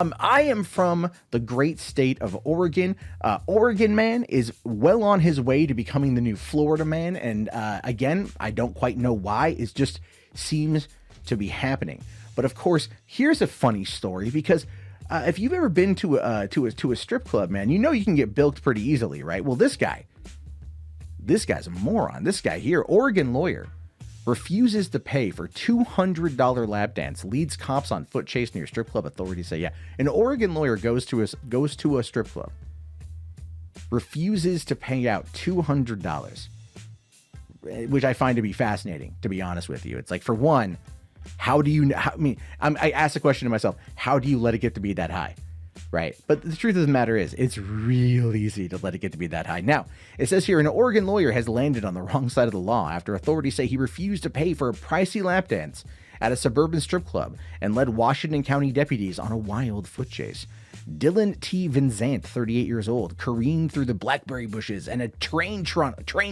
I am from the great state of Oregon. Oregon man is well on his way to becoming the new Florida man. And again, I don't quite know why. It just seems to be happening. But of course, here's a funny story because if you've ever been to a strip club, man, you know you can get bilked pretty easily, right? Well, this guy's a moron. This guy here, Oregon lawyer, refuses to pay for $200 lap dance, leads cops on foot chase near strip club. Authorities say, yeah, an Oregon lawyer goes to a strip club, refuses to pay out $200, which I find to be fascinating, to be honest with you. It's like, for one, how do you, I asked the question to myself, how do you let it get to be that high? Right. But the truth of the matter is, it's real easy to let it get to be that high. Now, it says here, an Oregon lawyer has landed on the wrong side of the law after authorities say he refused to pay for a pricey lap dance at a suburban strip club and led Washington County deputies on a wild foot chase. Dylan T. Vinzant, 38 years old, careened through the blackberry bushes and a train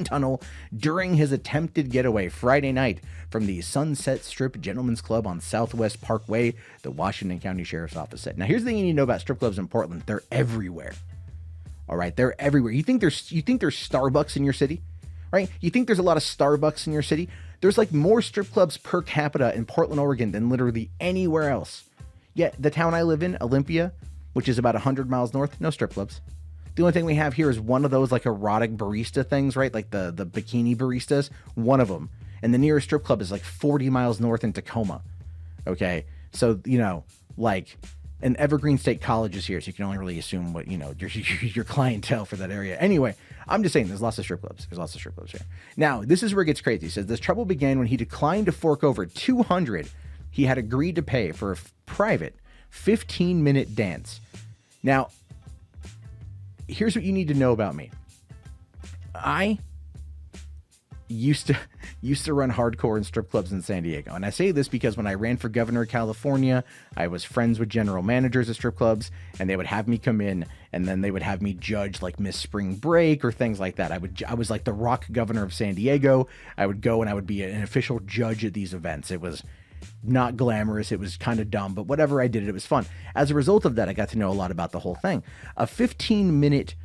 tunnel during his attempted getaway Friday night from the Sunset Strip Gentlemen's Club on Southwest Parkway, the Washington County Sheriff's Office said. Now, here's the thing you need to know about strip clubs in Portland. They're everywhere. All right, they're everywhere. You think there's Starbucks in your city? Right? You think there's a lot of Starbucks in your city? There's like more strip clubs per capita in Portland, Oregon than literally anywhere else. Yet the town I live in, Olympia, which is about 100 miles north, no strip clubs. The only thing we have here is one of those like erotic barista things, right? Like the bikini baristas, one of them. And the nearest strip club is like 40 miles north in Tacoma. Okay. So, you know, like an Evergreen State College is here. So you can only really assume what, you know, your clientele for that area. Anyway, I'm just saying there's lots of strip clubs. There's lots of strip clubs here. Now, this is where it gets crazy. He says this trouble began when he declined to fork over $200 he had agreed to pay for a private 15-minute dance. Now, here's what you need to know about me. I used to run hardcore in strip clubs in San Diego. And I say this because when I ran for governor of California, I was friends with general managers of strip clubs, and they would have me come in and then they would have me judge like Miss Spring Break or things like that. I was like the rock governor of San Diego. I would go and I would be an official judge at these events. It was not glamorous. It was kind of dumb, but whatever I did, it was fun. As a result of that, I got to know a lot about the whole thing. A 15-minute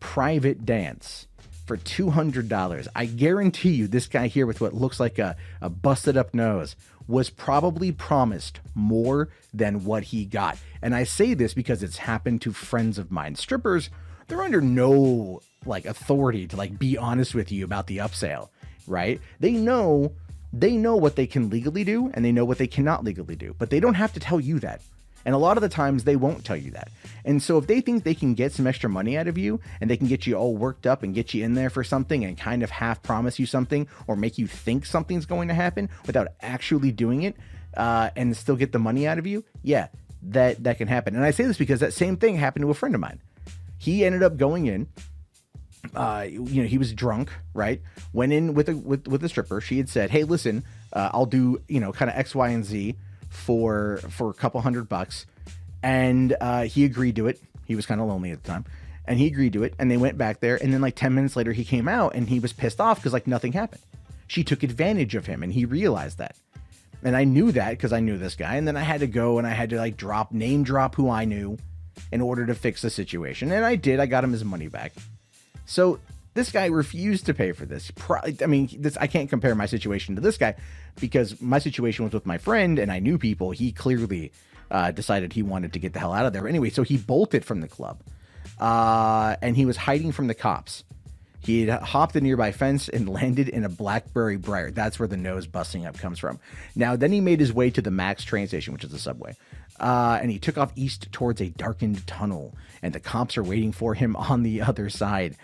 private dance for $200. I guarantee you this guy here with what looks like a busted up nose was probably promised more than what he got. And I say this because it's happened to friends of mine. Strippers, they're under no like authority to like be honest with you about the upsale, right? They know what they can legally do and they know what they cannot legally do, but they don't have to tell you that. And a lot of the times they won't tell you that. And so if they think they can get some extra money out of you and they can get you all worked up and get you in there for something and kind of half promise you something or make you think something's going to happen without actually doing it, and still get the money out of you, yeah, that can happen. And I say this because that same thing happened to a friend of mine. He ended up going in, he was drunk, right? Went in with a stripper. She had said, hey, listen, I'll do, kind of X, Y, and Z for a couple $100. And he agreed to it. He was kind of lonely at the time. And he agreed to it. And they went back there. And then like 10 minutes later, he came out and he was pissed off because like nothing happened. She took advantage of him and he realized that. And I knew that because I knew this guy. And then I had to go and I had to like name drop who I knew in order to fix the situation. And I did. I got him his money back. So this guy refused to pay for this. I can't compare my situation to this guy because my situation was with my friend and I knew people. He clearly decided he wanted to get the hell out of there. Anyway, so he bolted from the club and he was hiding from the cops. He had hopped a nearby fence and landed in a blackberry briar. That's where the nose busting up comes from. Now, then he made his way to the Max train station, which is the subway. And he took off east towards a darkened tunnel, and the cops are waiting for him on the other side.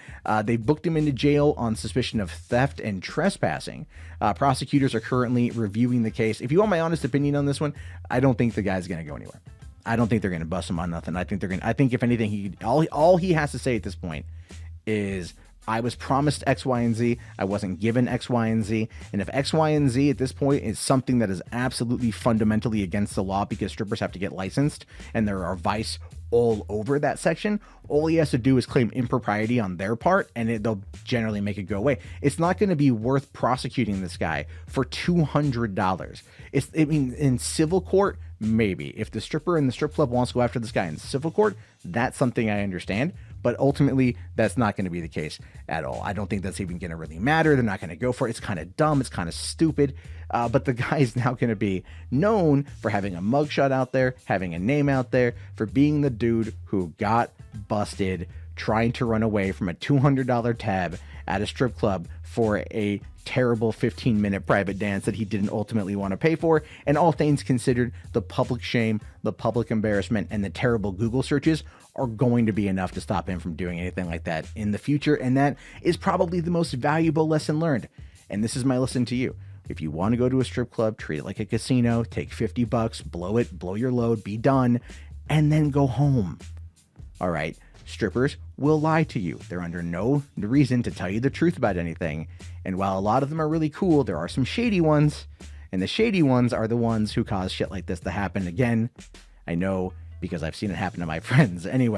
They booked him into jail on suspicion of theft and trespassing. Prosecutors are currently reviewing the case. If you want my honest opinion on this one, I don't think the guy's going to go anywhere. I don't think they're going to bust him on nothing. I think if anything, all he has to say at this point is, I was promised X, Y, and Z. I wasn't given X, Y, and Z. And if X, Y, and Z at this point is something that is absolutely fundamentally against the law because strippers have to get licensed and there are vice all over that section, all he has to do is claim impropriety on their part and they'll generally make it go away. It's not going to be worth prosecuting this guy for $200. In civil court, maybe. If the stripper in the strip club wants to go after this guy in civil court, that's something I understand. But ultimately, that's not going to be the case at all. I don't think that's even going to really matter. They're not going to go for it. It's kind of dumb. It's kind of stupid. But the guy is now going to be known for having a mugshot out there, having a name out there, for being the dude who got busted trying to run away from a $200 tab at a strip club for a terrible 15-minute private dance that he didn't ultimately want to pay for. And all things considered, the public shame, the public embarrassment, and the terrible Google searches are going to be enough to stop him from doing anything like that in the future. And that is probably the most valuable lesson learned. And this is my lesson to you. If you want to go to a strip club, treat it like a casino, take $50, blow it, blow your load, be done, and then go home. All right. Strippers will lie to you. They're under no reason to tell you the truth about anything. And while a lot of them are really cool, there are some shady ones. And the shady ones are the ones who cause shit like this to happen again. I know because I've seen it happen to my friends. Anyway.